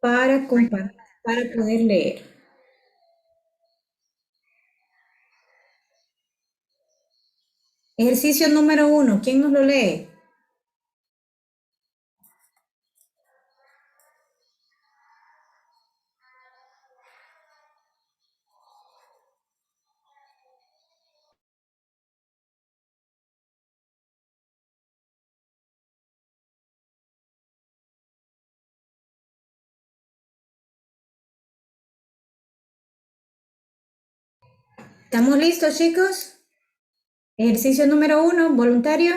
para compartir, para poder leer. Ejercicio número 1, ¿quién nos lo lee? ¿Estamos listos, chicos? Ejercicio número 1, voluntario.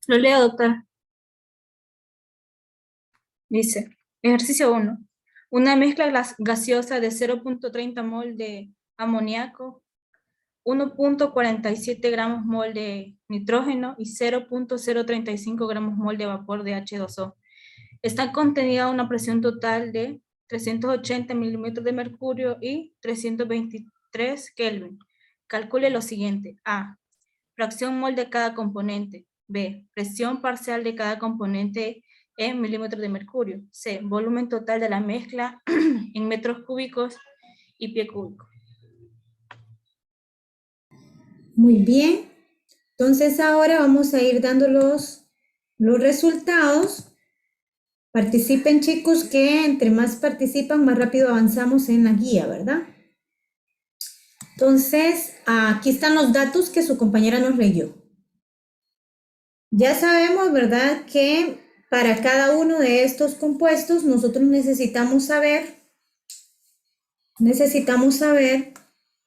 Lo leo, doctor. Dice, ejercicio 1. Una mezcla gaseosa de 0.30 mol de amoníaco, 1.47 gramos mol de nitrógeno y 0.035 gramos mol de vapor de H2O. Está contenida a una presión total de 380 milímetros de mercurio y 323 Kelvin. Calcule lo siguiente. A. Fracción mol de cada componente. B. Presión parcial de cada componente en milímetros de mercurio. C. Volumen total de la mezcla en metros cúbicos y pie cúbico. Muy bien. Entonces ahora vamos a ir dando los resultados. Participen, chicos, que entre más participan, más rápido avanzamos en la guía, ¿verdad? Entonces, aquí están los datos que su compañera nos leyó. Ya sabemos, ¿verdad?, que para cada uno de estos compuestos nosotros necesitamos saber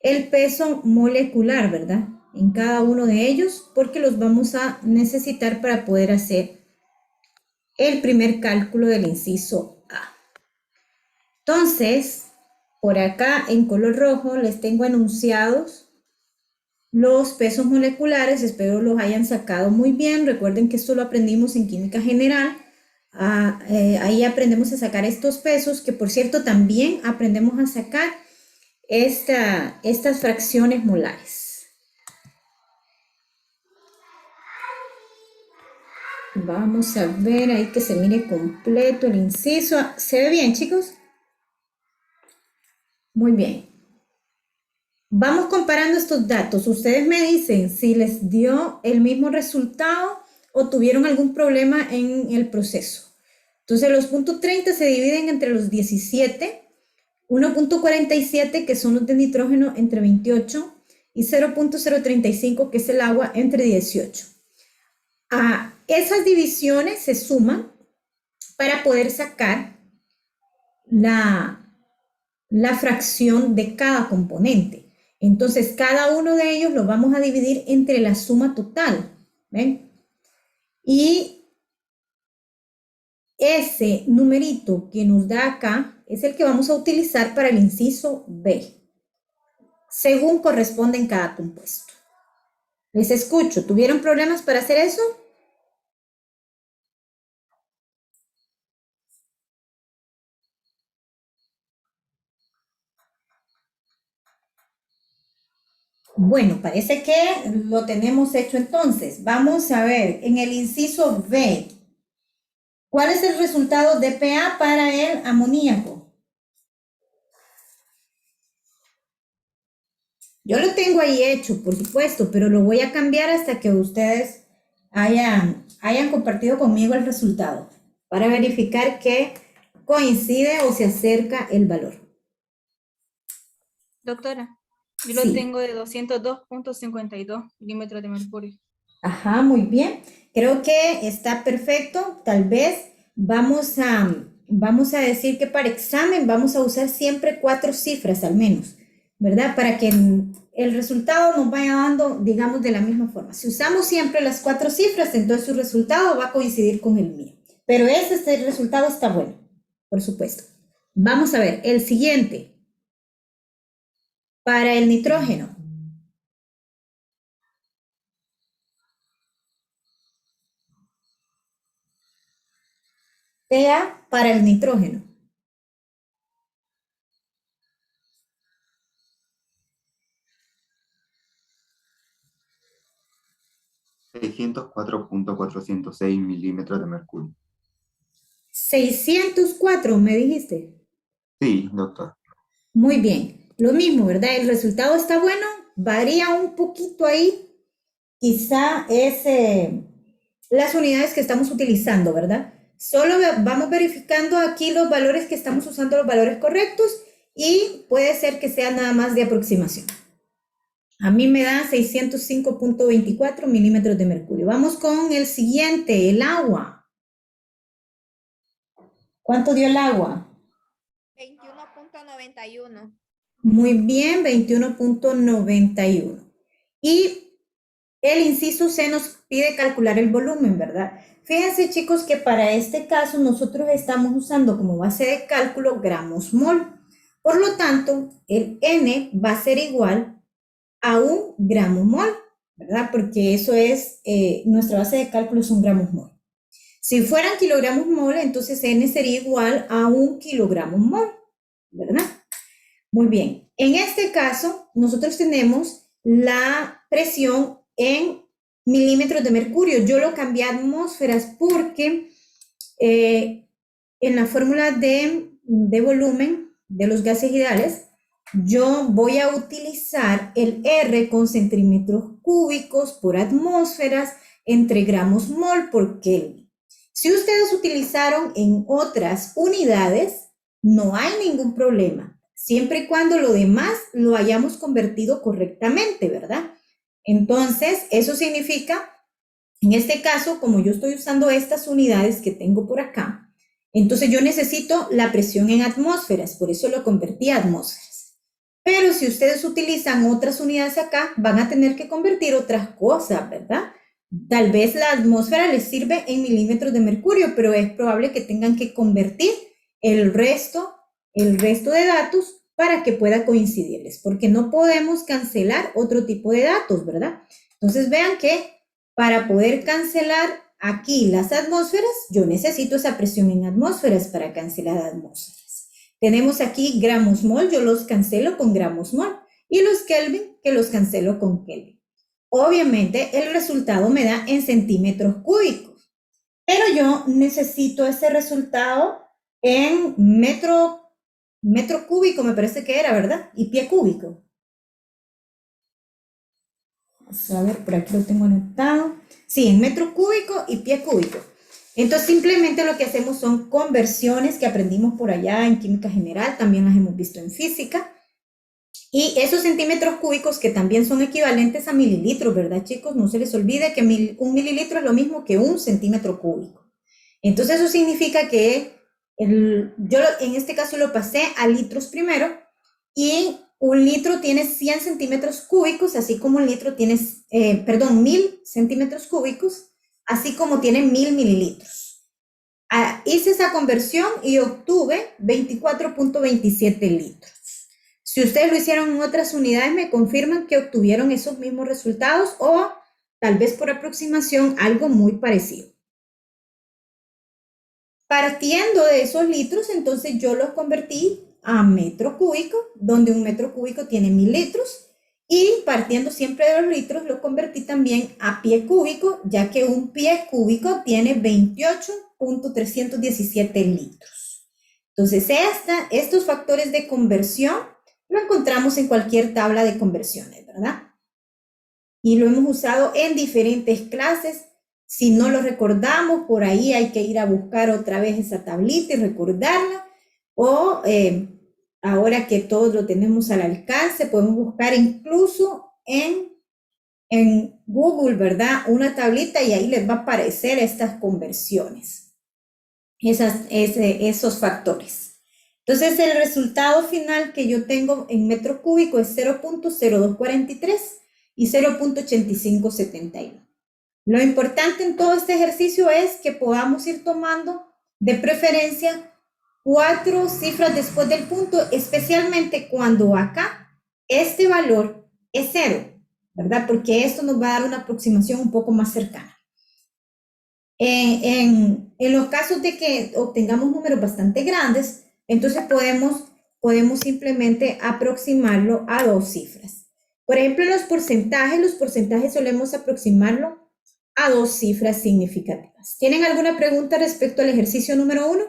el peso molecular, ¿verdad?, en cada uno de ellos, porque los vamos a necesitar para poder hacer el primer cálculo del inciso A. Entonces, por acá en color rojo les tengo enunciados los pesos moleculares, espero los hayan sacado muy bien. Recuerden que esto lo aprendimos en química general. Ahí aprendemos a sacar estos pesos, que por cierto también aprendemos a sacar estas fracciones molares. Vamos a ver ahí que se mire completo el inciso. ¿Se ve bien, chicos? Muy bien. Vamos comparando estos datos. Ustedes me dicen si les dio el mismo resultado o tuvieron algún problema en el proceso. Entonces los puntos 30 se dividen entre los 17, 1.47 que son los de nitrógeno entre 28 y 0.035 que es el agua entre 18. Esas divisiones se suman para poder sacar la fracción de cada componente. Entonces, cada uno de ellos lo vamos a dividir entre la suma total. ¿Ven? Y ese numerito que nos da acá es el que vamos a utilizar para el inciso B, según corresponde en cada compuesto. Les escucho. ¿Tuvieron problemas para hacer eso? Bueno, parece que lo tenemos hecho entonces. Vamos a ver, en el inciso B, ¿cuál es el resultado de PA para el amoníaco? Yo lo tengo ahí hecho, por supuesto, pero lo voy a cambiar hasta que ustedes hayan compartido conmigo el resultado para verificar que coincide o se acerca el valor. Doctora, yo lo Sí. tengo de 202.52 milímetros de mercurio. Ajá, muy bien. Creo que está perfecto. Tal vez vamos a decir que para examen vamos a usar siempre 4 cifras al menos, ¿verdad? Para que el resultado nos vaya dando, digamos, de la misma forma. Si usamos siempre las 4 cifras, entonces su resultado va a coincidir con el mío. Pero este resultado está bueno, por supuesto. Vamos a ver, el siguiente. Para el nitrógeno. PA para el nitrógeno. 604.406 milímetros de mercurio. 604, me dijiste. Sí, doctor. Muy bien. Lo mismo, ¿verdad? El resultado está bueno, varía un poquito ahí. Quizá es las unidades que estamos utilizando, ¿verdad? Solo vamos verificando aquí los valores que estamos usando, los valores correctos, y puede ser que sea nada más de aproximación. A mí me da 605.24 milímetros de mercurio. Vamos con el siguiente, el agua. ¿Cuánto dio el agua? 21.91. Muy bien, 21.91. Y el inciso C nos pide calcular el volumen, ¿verdad? Fíjense, chicos, que para este caso nosotros estamos usando como base de cálculo gramos mol. Por lo tanto, el N va a ser igual a 1 gramo mol, ¿verdad? Porque eso es, nuestra base de cálculo son gramos mol. Si fueran kilogramos mol, entonces N sería igual a 1 kilogramo mol, ¿verdad? Muy bien. En este caso, nosotros tenemos la presión en milímetros de mercurio. Yo lo cambié a atmósferas porque en la fórmula de volumen de los gases ideales, yo voy a utilizar el R con centímetros cúbicos por atmósferas entre gramos mol por Kelvin. Si ustedes utilizaron en otras unidades, no hay ningún problema, siempre y cuando lo demás lo hayamos convertido correctamente, ¿verdad? Entonces, eso significa, en este caso, como yo estoy usando estas unidades que tengo por acá, entonces yo necesito la presión en atmósferas, por eso lo convertí a atmósferas. Pero si ustedes utilizan otras unidades acá, van a tener que convertir otras cosas, ¿verdad? Tal vez la atmósfera les sirve en milímetros de mercurio, pero es probable que tengan que convertir el resto de datos para que pueda coincidirles, porque no podemos cancelar otro tipo de datos, ¿verdad? Entonces vean que para poder cancelar aquí las atmósferas, yo necesito esa presión en atmósferas para cancelar atmósferas. Tenemos aquí gramos mol, yo los cancelo con gramos mol, y los Kelvin, que los cancelo con Kelvin. Obviamente el resultado me da en centímetros cúbicos, pero yo necesito ese resultado en metro cúbico, me parece que era, ¿verdad? Y pie cúbico. Vamos a ver, por aquí lo tengo anotado. Sí, en metro cúbico y pie cúbico. Entonces simplemente lo que hacemos son conversiones que aprendimos por allá en química general, también las hemos visto en física. Y esos centímetros cúbicos que también son equivalentes a mililitros, ¿verdad, chicos? No se les olvide que un mililitro es lo mismo que un centímetro cúbico. Entonces eso significa que yo en este caso lo pasé a litros primero, y un litro tiene 100 centímetros cúbicos, así como un litro tiene, 1000 centímetros cúbicos, así como tiene 1000 mililitros. Hice esa conversión y obtuve 24.27 litros. Si ustedes lo hicieron en otras unidades, me confirman que obtuvieron esos mismos resultados o tal vez por aproximación algo muy parecido. Partiendo de esos litros, entonces yo los convertí a metro cúbico, donde un metro cúbico tiene 1000 litros, y partiendo siempre de los litros, lo convertí también a pie cúbico, ya que un pie cúbico tiene 28.317 litros. Entonces, estos factores de conversión lo encontramos en cualquier tabla de conversiones, ¿verdad? Y lo hemos usado en diferentes clases. Si no lo recordamos, por ahí hay que ir a buscar otra vez esa tablita y recordarla. O ahora que todos lo tenemos al alcance, podemos buscar incluso en Google, ¿verdad? Una tablita y ahí les va a aparecer estas conversiones, esos factores. Entonces, el resultado final que yo tengo en metro cúbico es 0.0243 y 0.8571. Lo importante en todo este ejercicio es que podamos ir tomando de preferencia 4 cifras después del punto, especialmente cuando acá este valor es 0, ¿verdad? Porque esto nos va a dar una aproximación un poco más cercana. En los casos de que obtengamos números bastante grandes, entonces podemos simplemente aproximarlo a 2 cifras. Por ejemplo, los porcentajes solemos aproximarlo a 2 cifras significativas. ¿Tienen alguna pregunta respecto al ejercicio número 1?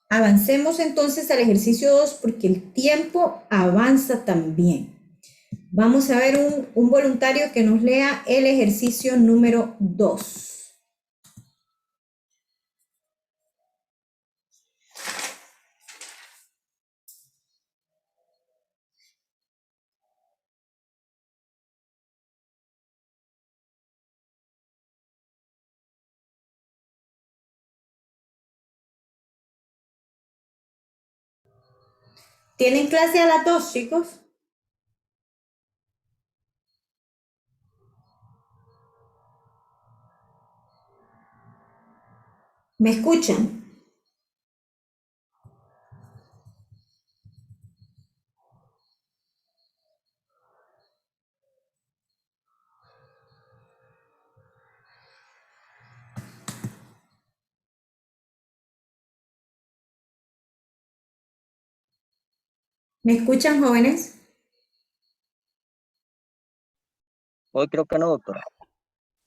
Avancemos entonces al ejercicio 2 porque el tiempo avanza también. Vamos a ver un voluntario que nos lea el ejercicio número 2. ¿Tienen clase a las 2, chicos? ¿Me escuchan? ¿Me escuchan, jóvenes? Hoy creo que no, doctora.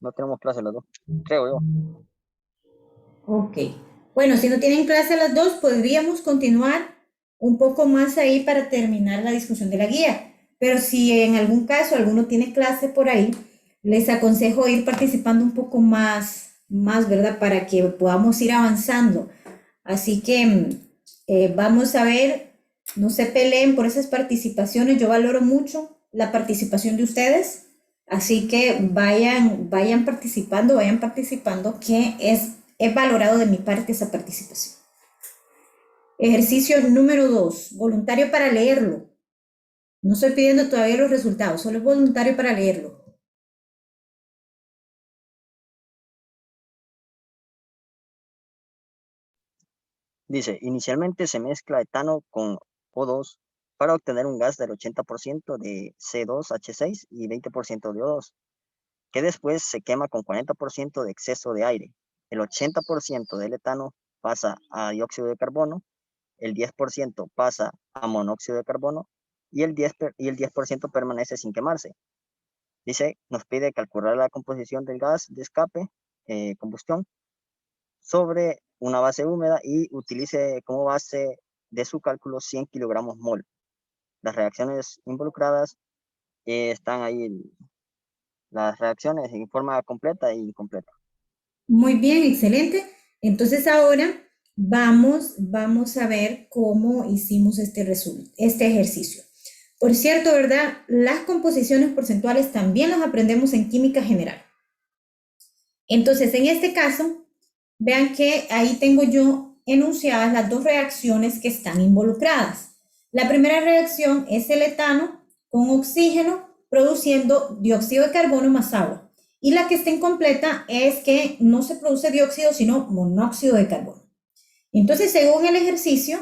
No tenemos clase los dos, creo yo. Ok. Bueno, si no tienen clase a las 2, podríamos continuar un poco más ahí para terminar la discusión de la guía. Pero si en algún caso alguno tiene clase por ahí, les aconsejo ir participando un poco más, ¿verdad? Para que podamos ir avanzando. Así que vamos a ver, no se peleen por esas participaciones. Yo valoro mucho la participación de ustedes. Así que vayan participando, que es valorado de mi parte esa participación. Ejercicio número 2, voluntario para leerlo. No estoy pidiendo todavía los resultados, solo es voluntario para leerlo. Dice, inicialmente se mezcla etano con O2 para obtener un gas del 80% de C2H6 y 20% de O2, que después se quema con 40% de exceso de aire. El 80% del etano pasa a dióxido de carbono, el 10% pasa a monóxido de carbono y el 10% permanece sin quemarse. Dice, nos pide calcular la composición del gas de escape, combustión, sobre una base húmeda y utilice como base de su cálculo 100 kilogramos mol. Las reacciones involucradas están ahí, las reacciones en forma completa e incompleta. Muy bien, excelente. Entonces ahora vamos a ver cómo hicimos este ejercicio. Por cierto, ¿verdad? Las composiciones porcentuales también las aprendemos en química general. Entonces, en este caso, vean que ahí tengo yo enunciadas las 2 reacciones que están involucradas. La primera reacción es el etano con oxígeno produciendo dióxido de carbono más agua. Y la que está incompleta es que no se produce dióxido, sino monóxido de carbono. Entonces, según el ejercicio,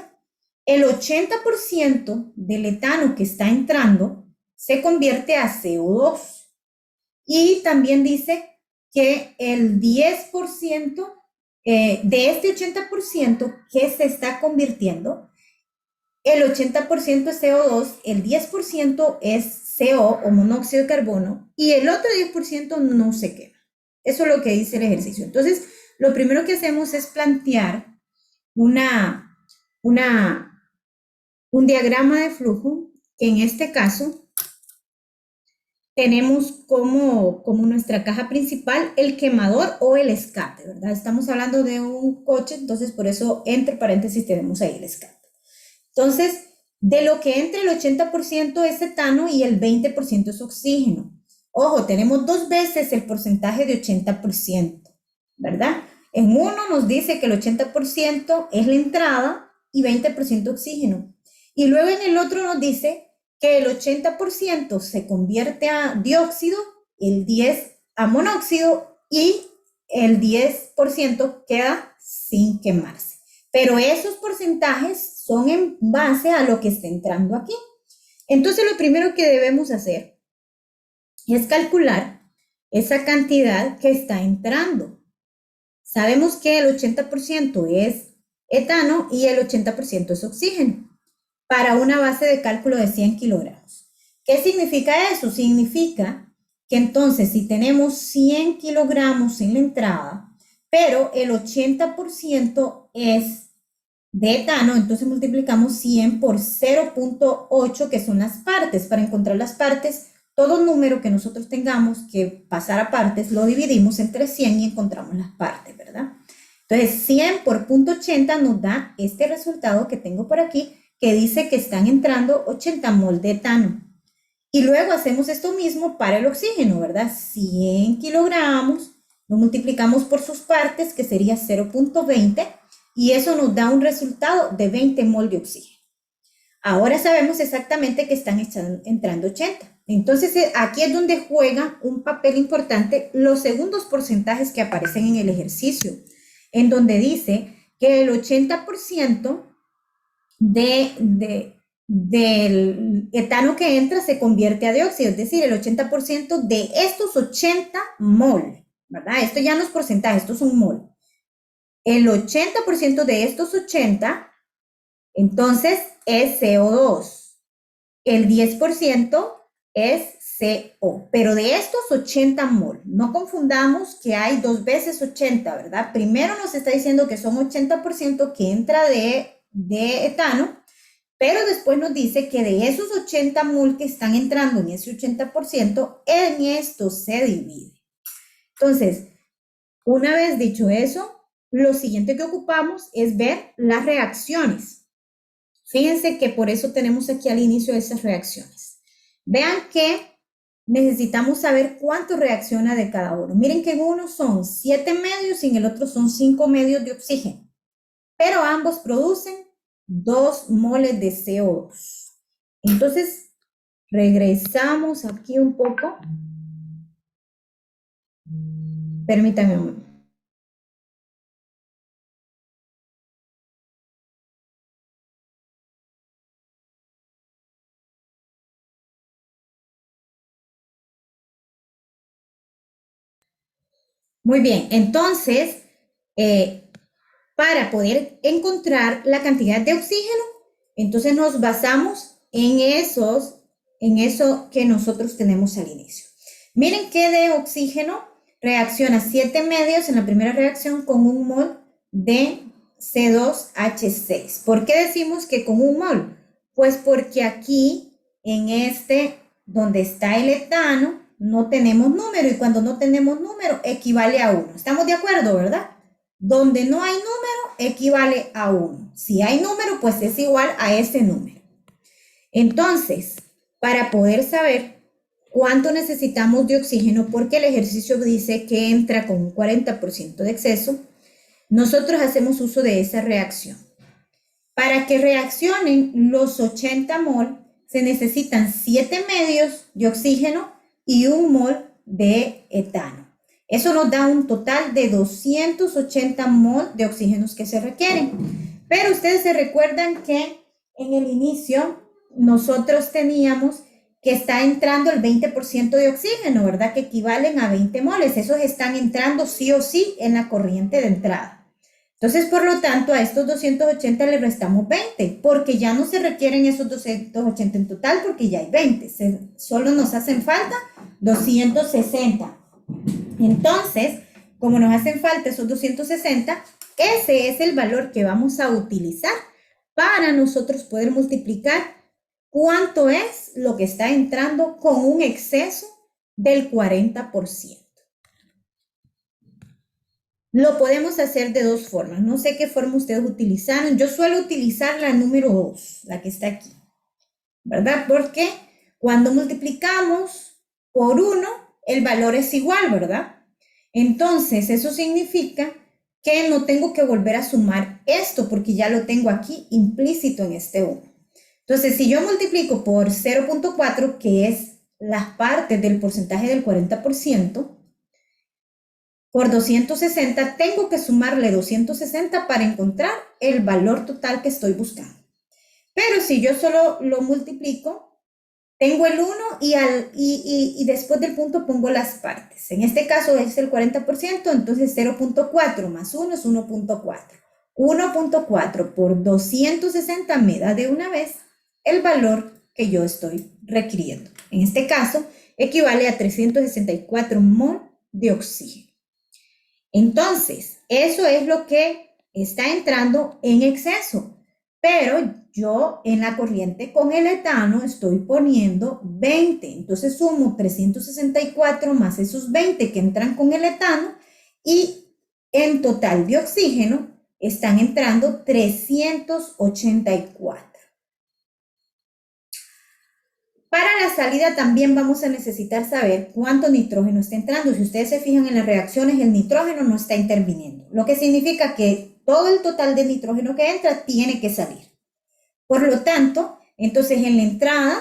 el 80% del etano que está entrando se convierte a CO2. Y también dice que el 10% de este 80% que se está convirtiendo, el 80% es CO2, el 10% es CO o monóxido de carbono y el otro 10% no se quema. Eso es lo que dice el ejercicio. Entonces, lo primero que hacemos es plantear un diagrama de flujo que en este caso tenemos como nuestra caja principal el quemador o el escape, ¿verdad? Estamos hablando de un coche, entonces por eso entre paréntesis tenemos ahí el escape. Entonces, de lo que entra el 80% es etano y el 20% es oxígeno. Ojo, tenemos 2 veces el porcentaje de 80%, ¿verdad? En uno nos dice que el 80% es la entrada y 20% oxígeno. Y luego en el otro nos dice que el 80% se convierte a dióxido, el 10% a monóxido y el 10% queda sin quemarse. Pero esos porcentajes son en base a lo que está entrando aquí. Entonces, lo primero que debemos hacer es calcular esa cantidad que está entrando. Sabemos que el 80% es etano y el 80% es oxígeno. para una base de cálculo de 100 kilogramos. ¿Qué significa eso? Significa que entonces si tenemos 100 kilogramos en la entrada, pero el 80% es de etano, entonces multiplicamos 100 por 0.8, que son las partes. Para encontrar las partes, todo número que nosotros tengamos que pasar a partes, lo dividimos entre 100 y encontramos las partes, ¿verdad? Entonces, 100 por 0.80 nos da este resultado que tengo por aquí, que dice que están entrando 80 mol de etano. Y luego hacemos esto mismo para el oxígeno, ¿verdad? 100 kilogramos, lo multiplicamos por sus partes, que sería 0.20, y eso nos da un resultado de 20 mol de oxígeno. Ahora sabemos exactamente que están entrando 80. Entonces, aquí es donde juega un papel importante los segundos porcentajes que aparecen en el ejercicio, en donde dice que el 80% del etano que entra se convierte a dióxido, es decir, el 80% de estos 80 mol, ¿verdad? Esto ya no es porcentaje, esto es un mol. El 80% de estos 80, entonces, es CO2. El 10% es CO, pero de estos 80 mol, no confundamos que hay 2 veces 80, ¿verdad? Primero nos está diciendo que son 80% que entra de etano, pero después nos dice que de esos 80 mol que están entrando en ese 80%, en esto se divide. Entonces, una vez dicho eso, lo siguiente que ocupamos es ver las reacciones. Fíjense que por eso tenemos aquí al inicio esas reacciones. Vean que necesitamos saber cuánto reacciona de cada uno. Miren que en uno son 7 medios y en el otro son 5 medios de oxígeno, pero ambos producen 2 moles de CO2. Entonces, regresamos aquí un poco. Permítanme un momento. Muy bien, entonces, para poder encontrar la cantidad de oxígeno, entonces nos basamos en eso que nosotros tenemos al inicio. Miren que de oxígeno reacciona 7 medios en la primera reacción con 1 mol de C2H6. ¿Por qué decimos que con 1 mol? Pues porque aquí, en donde está el etano, no tenemos número, y cuando no tenemos número equivale a 1. ¿Estamos de acuerdo, verdad? Donde no hay número equivale a 1. Si hay número, pues es igual a ese número. Entonces, para poder saber cuánto necesitamos de oxígeno, porque el ejercicio dice que entra con un 40% de exceso, nosotros hacemos uso de esa reacción. Para que reaccionen los 80 mol, se necesitan 7 medios de oxígeno y 1 mol de etano. Eso nos da un total de 280 mol de oxígenos que se requieren. Pero ustedes se recuerdan que en el inicio nosotros teníamos que está entrando el 20% de oxígeno, ¿verdad? Que equivalen a 20 moles. Esos están entrando sí o sí en la corriente de entrada. Entonces, por lo tanto, a estos 280 le restamos 20, porque ya no se requieren esos 280 en total, porque ya hay 20. Solo nos hacen falta 260. Entonces, como nos hacen falta esos 260, ese es el valor que vamos a utilizar para nosotros poder multiplicar cuánto es lo que está entrando con un exceso del 40%. Lo podemos hacer de dos formas. No sé qué forma ustedes utilizaron. Yo suelo utilizar la número 2, la que está aquí, ¿verdad? Porque cuando multiplicamos por 1, el valor es igual, ¿verdad? Entonces, eso significa que no tengo que volver a sumar esto, porque ya lo tengo aquí implícito en este 1. Entonces, si yo multiplico por 0.4, que es las partes del porcentaje del 40%, por 260, tengo que sumarle 260 para encontrar el valor total que estoy buscando. Pero si yo solo lo multiplico, tengo el 1 y después del punto pongo las partes. En este caso es el 40%, entonces 0.4 más 1 es 1.4. 1.4 por 260 me da de una vez el valor que yo estoy requiriendo. En este caso, equivale a 364 mol de oxígeno. Entonces, eso es lo que está entrando en exceso, pero yo en la corriente con el etano estoy poniendo 20, entonces sumo 364 más esos 20 que entran con el etano y en total de oxígeno están entrando 384. Para la salida también vamos a necesitar saber cuánto nitrógeno está entrando. Si ustedes se fijan en las reacciones, el nitrógeno no está interviniendo, lo que significa que todo el total de nitrógeno que entra tiene que salir. Por lo tanto, entonces en la entrada,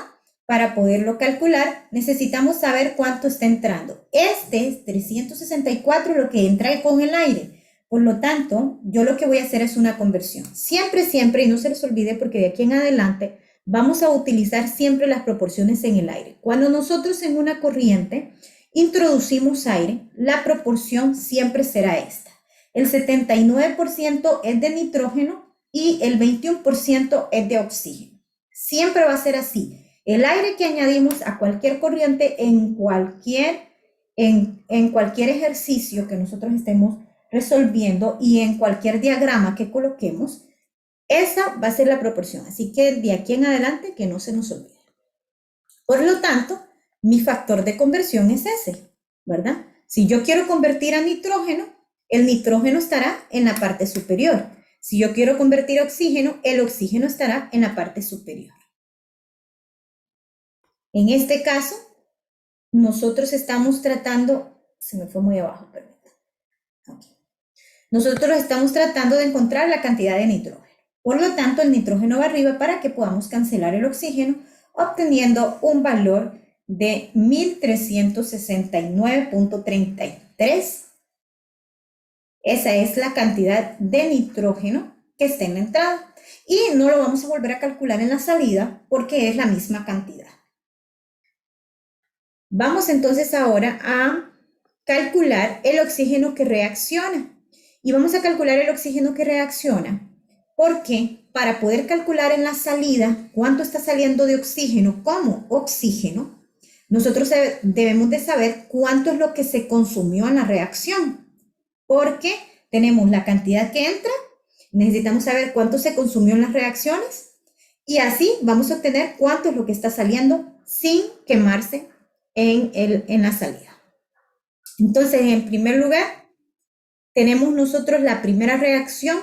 para poderlo calcular, necesitamos saber cuánto está entrando. Este es 364 lo que entra con el aire. Por lo tanto, yo lo que voy a hacer es una conversión. Siempre, y no se les olvide porque de aquí en adelante vamos a utilizar siempre las proporciones en el aire. Cuando nosotros en una corriente introducimos aire, la proporción siempre será esta. El 79% es de nitrógeno y el 21% es de oxígeno. Siempre va a ser así. El aire que añadimos a cualquier corriente en cualquier ejercicio que nosotros estemos resolviendo y en cualquier diagrama que coloquemos, esa va a ser la proporción. Así que de aquí en adelante que no se nos olvide. Por lo tanto, mi factor de conversión es ese, ¿verdad? Si yo quiero convertir a nitrógeno, el nitrógeno estará en la parte superior. Si yo quiero convertir a oxígeno, el oxígeno estará en la parte superior. En este caso, nosotros estamos tratando, se me fue muy abajo, perdón. Okay. Nosotros estamos tratando de encontrar la cantidad de nitrógeno. Por lo tanto, el nitrógeno va arriba para que podamos cancelar el oxígeno, obteniendo un valor de 1369.33. Esa es la cantidad de nitrógeno que está en la entrada. Y no lo vamos a volver a calcular en la salida porque es la misma cantidad. Vamos entonces ahora a calcular el oxígeno que reacciona. Y vamos a calcular el oxígeno que reacciona porque para poder calcular en la salida cuánto está saliendo de oxígeno como oxígeno, nosotros debemos de saber cuánto es lo que se consumió en la reacción. Porque tenemos la cantidad que entra, necesitamos saber cuánto se consumió en las reacciones y así vamos a obtener cuánto es lo que está saliendo sin quemarse en la salida. Entonces, en primer lugar, tenemos nosotros la primera reacción,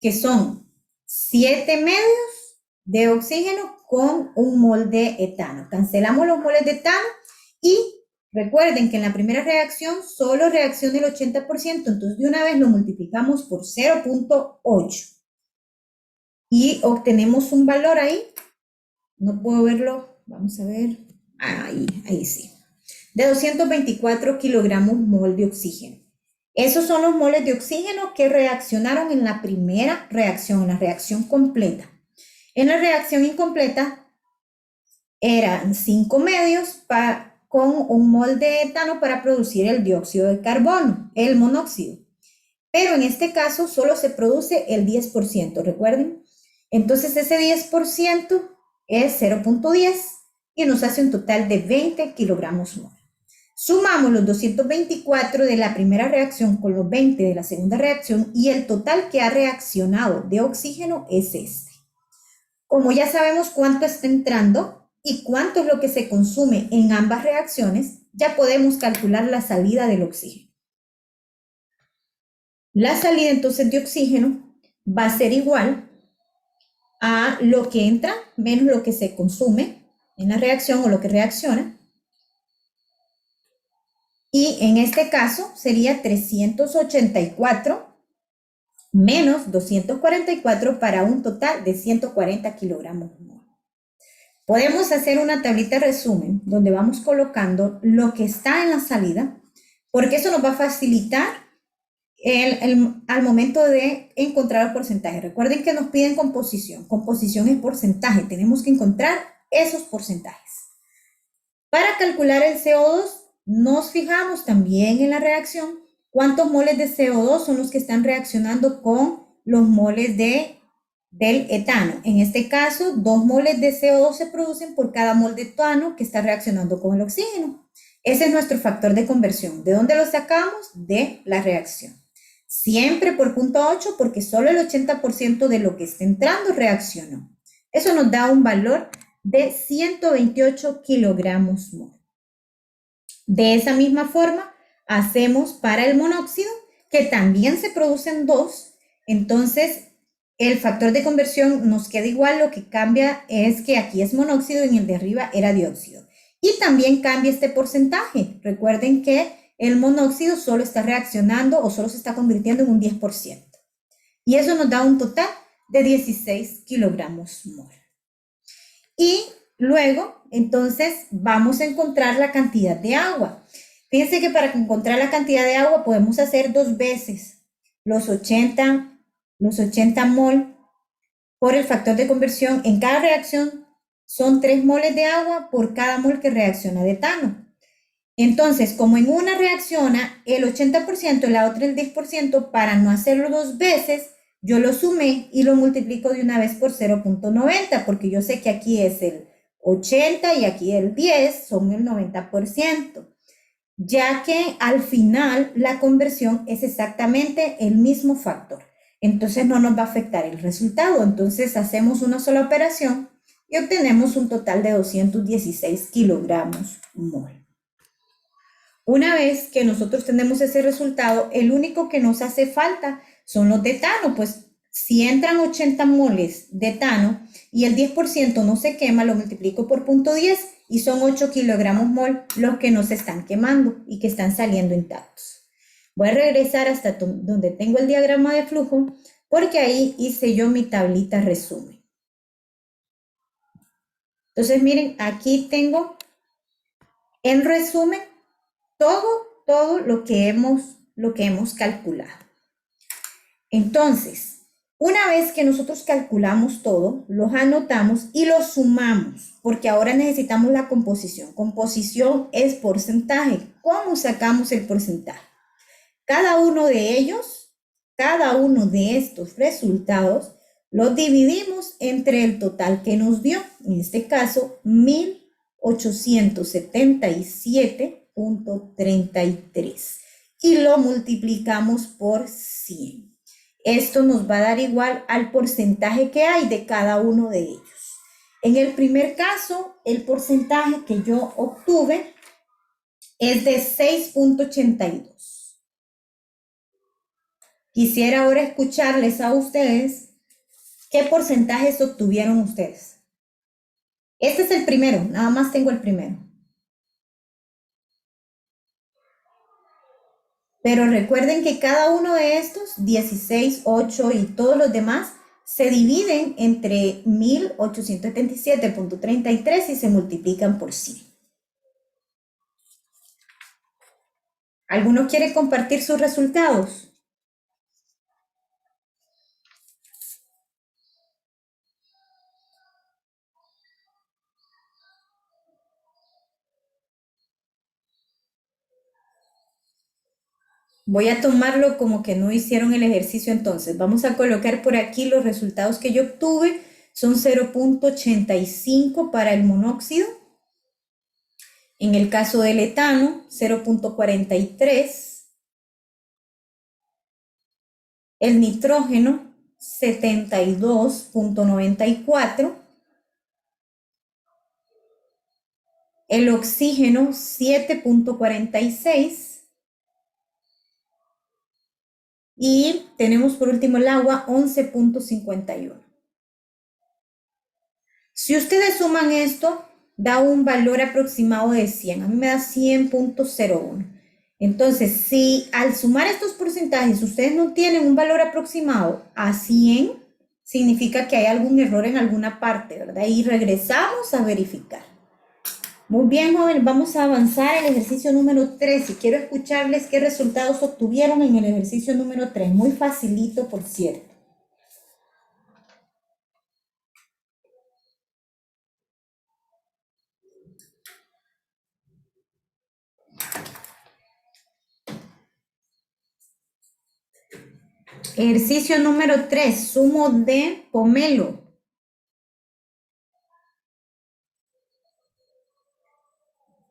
que son 7 medios de oxígeno con 1 mol de etano. Cancelamos los moles de etano y recuerden que en la primera reacción solo reacciona el 80%, entonces de una vez lo multiplicamos por 0.8 y obtenemos un valor ahí. No puedo verlo, vamos a ver. Ahí sí. De 224 kilogramos mol de oxígeno. Esos son los moles de oxígeno que reaccionaron en la primera reacción, en la reacción completa. En la reacción incompleta eran 5 medios con 1 mol de etano para producir el dióxido de carbono, el monóxido. Pero en este caso solo se produce el 10%, recuerden. Entonces ese 10% es 0.10 y nos hace un total de 20 kilogramos mol. Sumamos los 224 de la primera reacción con los 20 de la segunda reacción y el total que ha reaccionado de oxígeno es este. Como ya sabemos cuánto está entrando y cuánto es lo que se consume en ambas reacciones, ya podemos calcular la salida del oxígeno. La salida entonces de oxígeno va a ser igual a lo que entra menos lo que se consume en la reacción o lo que reacciona. Y en este caso sería 384 menos 244 para un total de 140 kilogramos. Podemos hacer una tablita de resumen donde vamos colocando lo que está en la salida, porque eso nos va a facilitar al momento de encontrar los porcentajes. Recuerden que nos piden composición. Composición es porcentaje. Tenemos que encontrar esos porcentajes. Para calcular el CO2, nos fijamos también en la reacción cuántos moles de CO2 son los que están reaccionando con los moles de del etano. En este caso, 2 moles de CO2 se producen por cada mol de etano que está reaccionando con el oxígeno. Ese es nuestro factor de conversión. ¿De dónde lo sacamos? De la reacción. Siempre por punto 8 porque solo el 80% de lo que está entrando reaccionó. Eso nos da un valor de 128 kilogramos mol. De esa misma forma, hacemos para el monóxido, que también se producen 2. Entonces, el factor de conversión nos queda igual, lo que cambia es que aquí es monóxido y en el de arriba era dióxido. Y también cambia este porcentaje. Recuerden que el monóxido solo está reaccionando o solo se está convirtiendo en un 10%. Y eso nos da un total de 16 kilogramos mol. Y luego, entonces, vamos a encontrar la cantidad de agua. Fíjense que para encontrar la cantidad de agua podemos hacer 2 veces los 80 mol por el factor de conversión. En cada reacción son 3 moles de agua por cada mol que reacciona de etano. Entonces, como en una reacciona el 80%, en la otra el 10%, para no hacerlo 2 veces, yo lo sumé y lo multiplico de una vez por 0.90, porque yo sé que aquí es el 80 y aquí el 10, son el 90%, ya que al final la conversión es exactamente el mismo factor. Entonces no nos va a afectar el resultado. Entonces hacemos una sola operación y obtenemos un total de 216 kilogramos mol. Una vez que nosotros tenemos ese resultado, el único que nos hace falta son los de etano, pues si entran 80 moles de etano y el 10% no se quema, lo multiplico por 0.10 y son 8 kilogramos mol los que no se están quemando y que están saliendo intactos. Voy a regresar hasta donde tengo el diagrama de flujo, porque ahí hice yo mi tablita resumen. Entonces miren, aquí tengo en resumen todo lo que hemos calculado. Entonces, una vez que nosotros calculamos todo, los anotamos y los sumamos, porque ahora necesitamos la composición. Composición es porcentaje. ¿Cómo sacamos el porcentaje? Cada uno de estos resultados, los dividimos entre el total que nos dio, en este caso, 1877.33, y lo multiplicamos por 100. Esto nos va a dar igual al porcentaje que hay de cada uno de ellos. En el primer caso, el porcentaje que yo obtuve es de 6.82. Quisiera ahora escucharles a ustedes qué porcentajes obtuvieron ustedes. Este es el primero, nada más tengo el primero. Pero recuerden que cada uno de estos, 16, 8 y todos los demás, se dividen entre 1877.33 y se multiplican por 100. ¿Alguno quiere compartir sus resultados? Voy a tomarlo como que no hicieron el ejercicio entonces. Vamos a colocar por aquí los resultados que yo obtuve. Son 0.85 para el monóxido. En el caso del etano, 0.43. El nitrógeno, 72.94. El oxígeno, 7.46. Y tenemos por último el agua, 11.51. Si ustedes suman esto, da un valor aproximado de 100. A mí me da 100.01. Entonces, si al sumar estos porcentajes ustedes no tienen un valor aproximado a 100, significa que hay algún error en alguna parte, ¿verdad? Y regresamos a verificar. Muy bien, jóvenes, vamos a avanzar al ejercicio número 3 y quiero escucharles qué resultados obtuvieron en el ejercicio número 3. Muy facilito, por cierto. Ejercicio número 3, zumo de pomelo.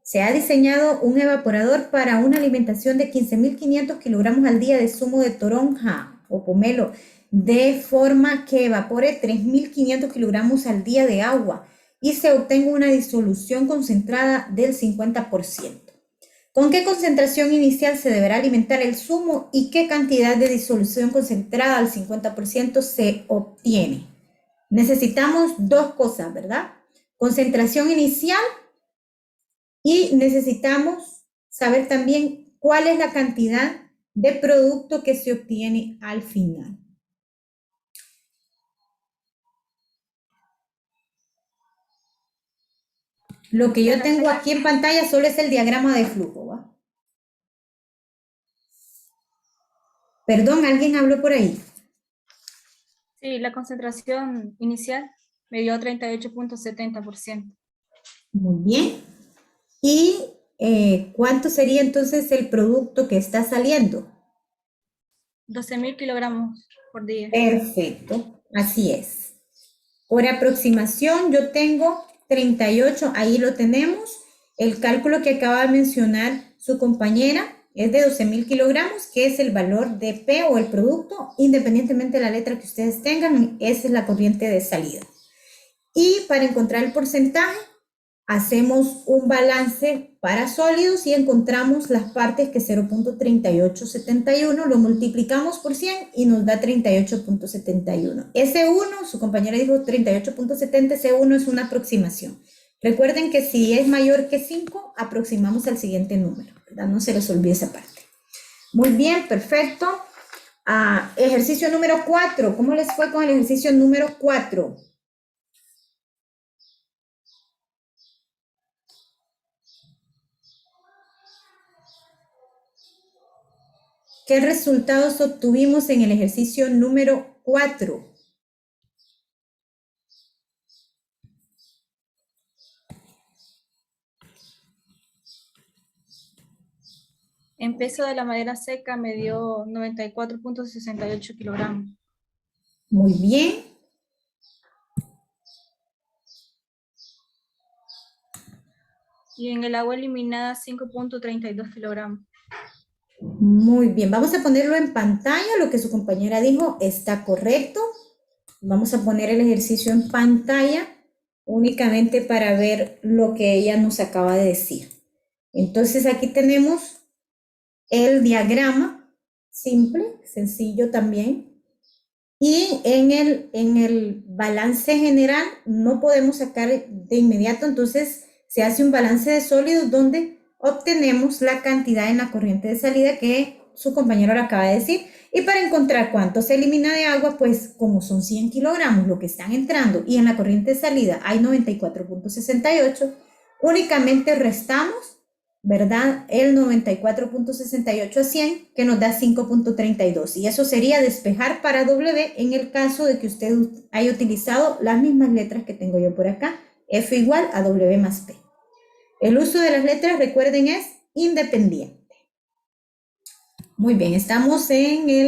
Se ha diseñado un evaporador para una alimentación de 15.500 kilogramos al día de zumo de toronja o pomelo, de forma que evapore 3.500 kilogramos al día de agua y se obtenga una disolución concentrada del 50%. ¿Con qué concentración inicial se deberá alimentar el zumo y qué cantidad de disolución concentrada al 50% se obtiene? Necesitamos dos cosas, ¿verdad? Concentración inicial y necesitamos saber también cuál es la cantidad de producto que se obtiene al final. Lo que yo tengo aquí en pantalla solo es el diagrama de flujo, ¿va? Perdón, ¿alguien habló por ahí? Sí, la concentración inicial me dio 38.70%. Muy bien. ¿Y cuánto sería entonces el producto que está saliendo? 12.000 kilogramos por día. Perfecto, así es. Por aproximación yo tengo 38, ahí lo tenemos. El cálculo que acaba de mencionar su compañera es de 12.000 kilogramos, que es el valor de P o el producto, independientemente de la letra que ustedes tengan, esa es la corriente de salida. Y para encontrar el porcentaje, hacemos un balance para sólidos y encontramos las partes que 0.3871 lo multiplicamos por 100 y nos da 38.71. Ese 1, su compañera dijo 38.70, ese 1 es una aproximación. Recuerden que si es mayor que 5, aproximamos al siguiente número, ¿verdad? No se les olvide esa parte. Muy bien, perfecto. Ejercicio número 4. ¿Cómo les fue con el ejercicio número 4? ¿Qué resultados obtuvimos en el ejercicio número 4? En peso de la madera seca me dio 94.68 kilogramos. Muy bien. Y en el agua eliminada 5.32 kilogramos. Muy bien. Vamos a ponerlo en pantalla. Lo que su compañera dijo está correcto. Vamos a poner el ejercicio en pantalla únicamente para ver lo que ella nos acaba de decir. Entonces aquí tenemos el diagrama simple, sencillo también. Y en el balance general no podemos sacar de inmediato, entonces se hace un balance de sólidos donde obtenemos la cantidad en la corriente de salida que su compañero le acaba de decir. Y para encontrar cuánto se elimina de agua, pues como son 100 kilogramos lo que están entrando y en la corriente de salida hay 94.68, únicamente restamos, ¿verdad? El 94.68 a 100, que nos da 5.32. Y eso sería despejar para W en el caso de que usted haya utilizado las mismas letras que tengo yo por acá. F igual a W más P. El uso de las letras, recuerden, es independiente. Muy bien, estamos en el